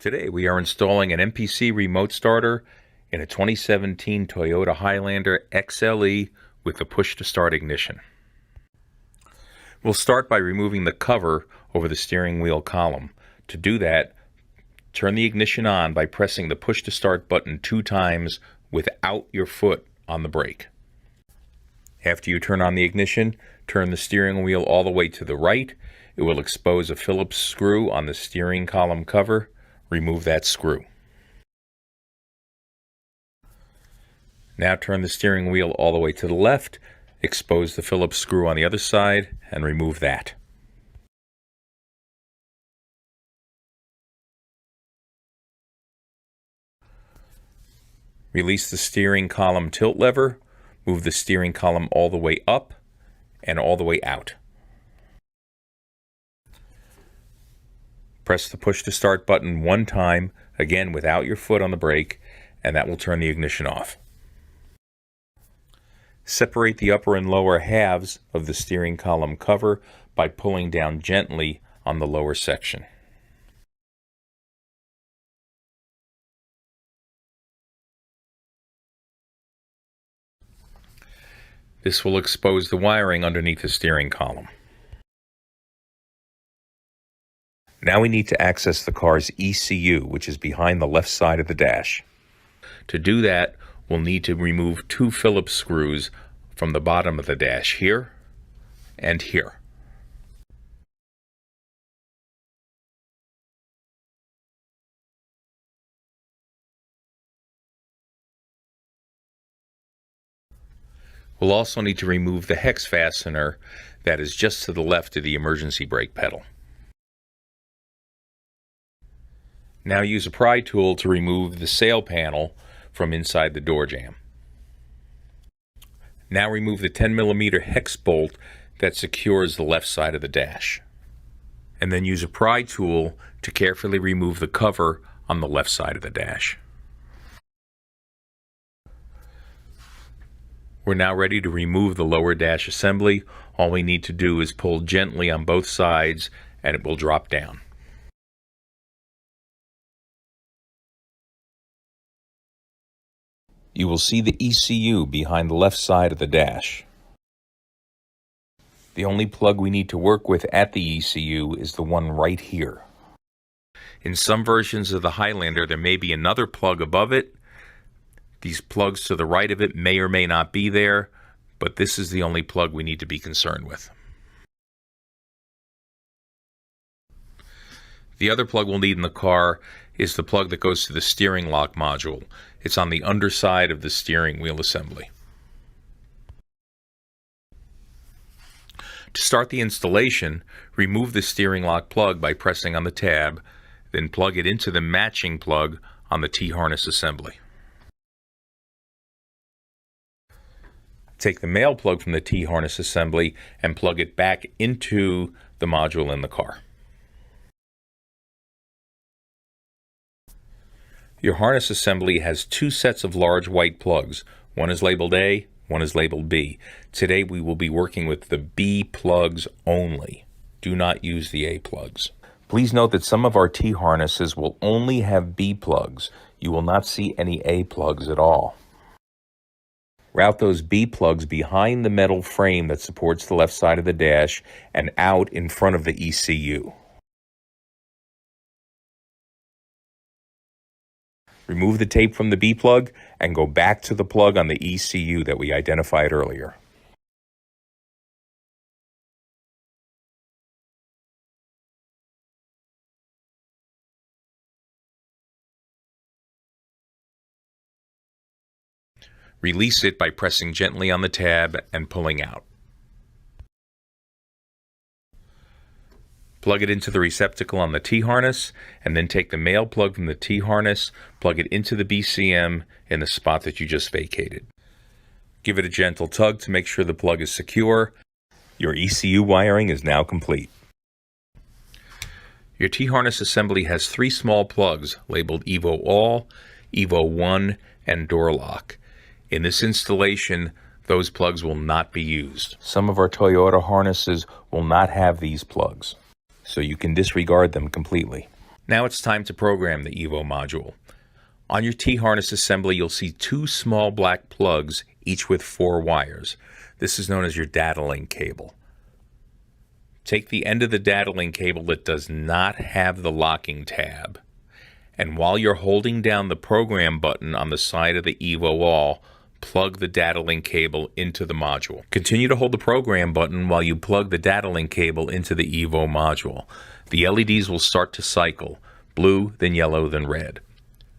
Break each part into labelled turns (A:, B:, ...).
A: Today we are installing an MPC Remote Starter in a 2017 Toyota Highlander XLE with the push-to-start ignition. We'll start by removing the cover over the steering wheel column. To do that, turn the ignition on by pressing the push-to-start button 2 times without your foot on the brake. After you turn on the ignition, turn the steering wheel all the way to the right. It will expose a Phillips screw on the steering column cover. Remove that screw. Now turn the steering wheel all the way to the left, expose the Phillips screw on the other side, and remove that. Release the steering column tilt lever, move the steering column all the way up and all the way out. Press the push-to-start button 1 time, again without your foot on the brake, and that will turn the ignition off. Separate the upper and lower halves of the steering column cover by pulling down gently on the lower section. This will expose the wiring underneath the steering column. Now we need to access the car's ECU, which is behind the left side of the dash. To do that, we'll need to remove 2 Phillips screws from the bottom of the dash here and here. We'll also need to remove the hex fastener that is just to the left of the emergency brake pedal. Now use a pry tool to remove the sail panel from inside the door jamb. Now remove the 10mm hex bolt that secures the left side of the dash. And then use a pry tool to carefully remove the cover on the left side of the dash. We're now ready to remove the lower dash assembly. All we need to do is pull gently on both sides and it will drop down. You will see the ECU behind the left side of the dash. The only plug we need to work with at the ECU is the one right here. In some versions of the Highlander, there may be another plug above it. These plugs to the right of it may or may not be there, but this is the only plug we need to be concerned with. The other plug we'll need in the car is the plug that goes to the steering lock module. It's on the underside of the steering wheel assembly. To start the installation, remove the steering lock plug by pressing on the tab, then plug it into the matching plug on the T-harness assembly. Take the male plug from the T-harness assembly and plug it back into the module in the car. Your harness assembly has 2 sets of large white plugs. One is labeled A, one is labeled B. Today we will be working with the B plugs only. Do not use the A plugs. Please note that some of our T-harnesses will only have B plugs. You will not see any A plugs at all. Route those B plugs behind the metal frame that supports the left side of the dash and out in front of the ECU. Remove the tape from the B plug and go back to the plug on the ECU that we identified earlier. Release it by pressing gently on the tab and pulling out. Plug it into the receptacle on the T-harness, and then take the male plug from the T-harness, plug it into the BCM in the spot that you just vacated. Give it a gentle tug to make sure the plug is secure. Your ECU wiring is now complete. Your T-harness assembly has 3 small plugs labeled Evo All, Evo 1, and Door Lock. In this installation, those plugs will not be used. Some of our Toyota harnesses will not have these plugs, so you can disregard them completely. Now it's time to program the EVO module. On your T-harness assembly, you'll see two small black plugs, each with 4 wires. This is known as your data link cable. Take the end of the data link cable that does not have the locking tab, and while you're holding down the program button on the side of the EVO wall, plug the data link cable into the module. Continue to hold the program button while you plug the data link cable into the EVO module. The LEDs will start to cycle, blue, then yellow, then red.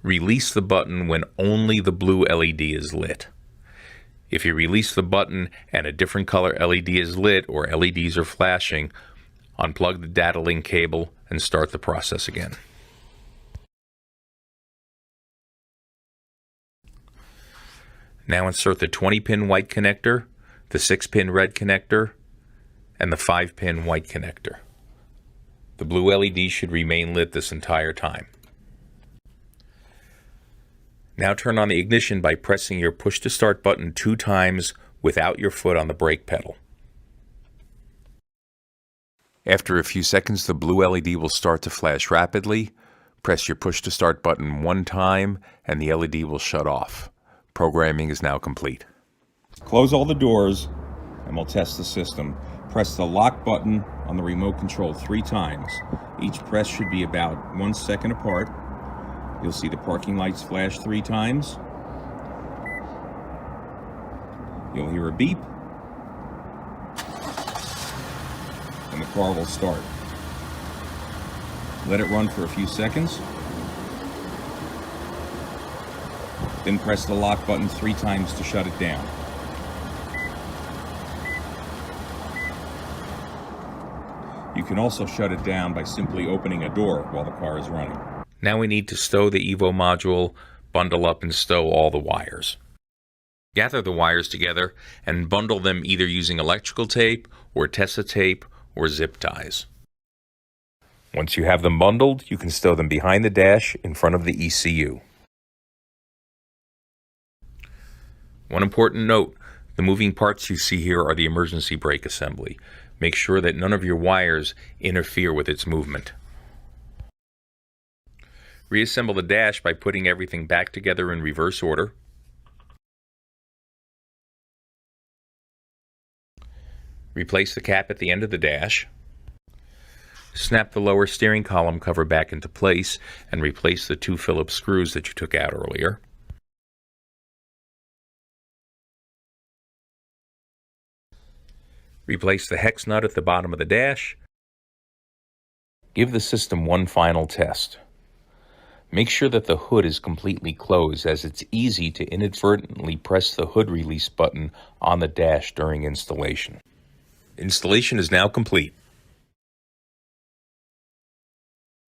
A: Release the button when only the blue LED is lit. If you release the button and a different color LED is lit or LEDs are flashing, unplug the data link cable and start the process again. Now insert the 20-pin white connector, the 6-pin red connector, and the 5-pin white connector. The blue LED should remain lit this entire time. Now turn on the ignition by pressing your push to start button 2 times without your foot on the brake pedal. After a few seconds, the blue LED will start to flash rapidly. Press your push to start button 1 time and the LED will shut off. Programming is now complete. Close all the doors and we'll test the system. Press the lock button on the remote control 3 times. Each press should be about 1 second apart. You'll see the parking lights flash 3 times. You'll hear a beep. And the car will start. Let it run for a few seconds. Then press the lock button 3 times to shut it down. You can also shut it down by simply opening a door while the car is running. Now we need to stow the EVO module, bundle up and stow all the wires. Gather the wires together and bundle them either using electrical tape or Tessa tape or zip ties. Once you have them bundled, you can stow them behind the dash in front of the ECU. One important note, the moving parts you see here are the emergency brake assembly. Make sure that none of your wires interfere with its movement. Reassemble the dash by putting everything back together in reverse order. Replace the cap at the end of the dash. Snap the lower steering column cover back into place and replace the 2 Phillips screws that you took out earlier. Replace the hex nut at the bottom of the dash. Give the system one final test. Make sure that the hood is completely closed, as it's easy to inadvertently press the hood release button on the dash during installation. Installation is now complete.